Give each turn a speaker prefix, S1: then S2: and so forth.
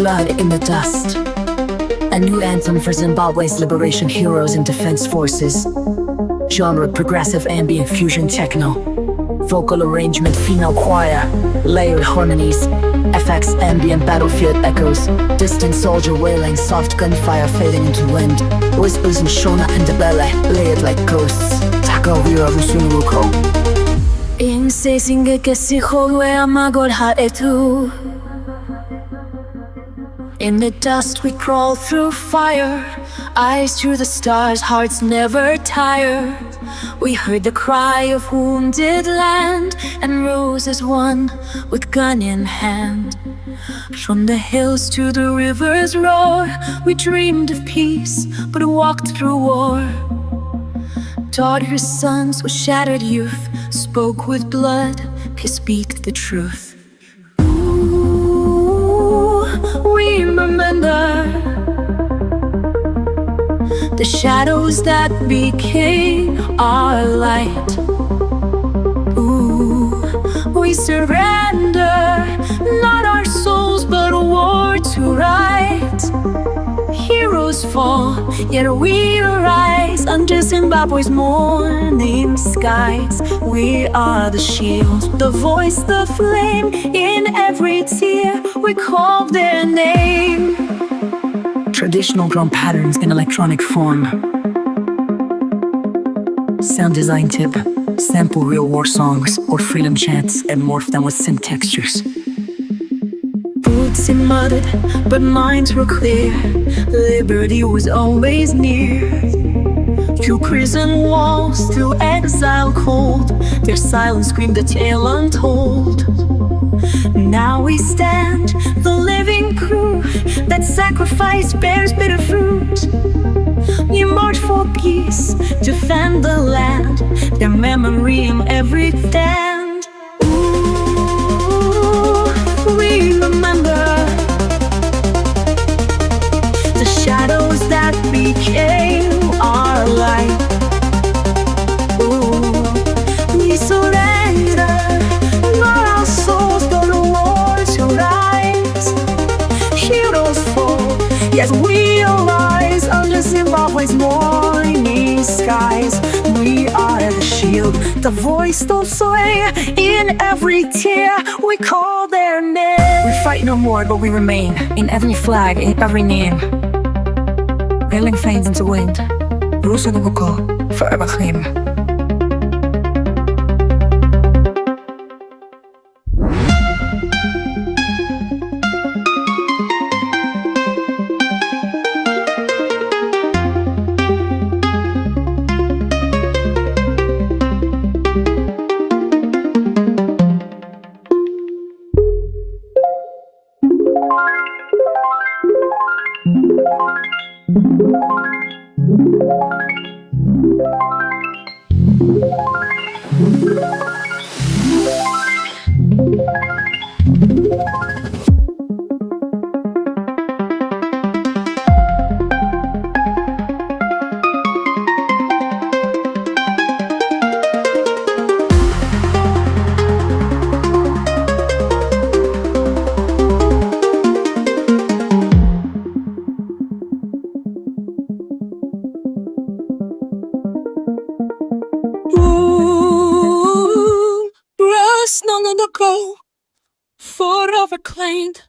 S1: Blood in the Dust, a new anthem for Zimbabwe's liberation heroes and defense forces. Genre progressive ambient fusion techno. Vocal arrangement female choir. Layered harmonies. FX ambient battlefield echoes. Distant soldier wailing, soft gunfire fading into wind. Whispers in Shona and Ndebele, layered like ghosts. Takarwira rusununguko. In Sasingeke sikhohlwe amagorha ethu. In the dust we crawl through fire, eyes to the stars, hearts never tire. We heard the cry of wounded land and rose as one with gun in hand. From the hills to the river's roar, we dreamed of peace but walked through war. Daughters, sons with shattered youth, spoke with blood, he speak the truth. We remember the shadows that became our light. Ooh, we surrender, not our souls but a war to right. Heroes fall, yet we rise under Zimbabwe's morning skies. We are the shield, the voice, the flame. In every tear we call their name. Traditional drum patterns in electronic form. Sound design tip: sample real war songs or freedom chants and morph them with synth textures. Boots in mud, but minds were clear. Liberty was always near. Through prison walls, through exile cold, their silence screamed a tale untold. Now we stand, the living proof that sacrifice bears bitter fruit. We march for peace, defend the land, their memory in every stand. Ooh, we remember the shadows that became our light. Ooh, we surrender, not our souls but a war to rise. Heroes fall, yet we arise under Zimbabwe's morning skies. We are the shield, the voice don't sway. In every tear we call their name. We fight no more but we remain. In every flag, in every name. Wailing fades into wind. Rusununguko, forever claim. Rusununguko, forever claimed.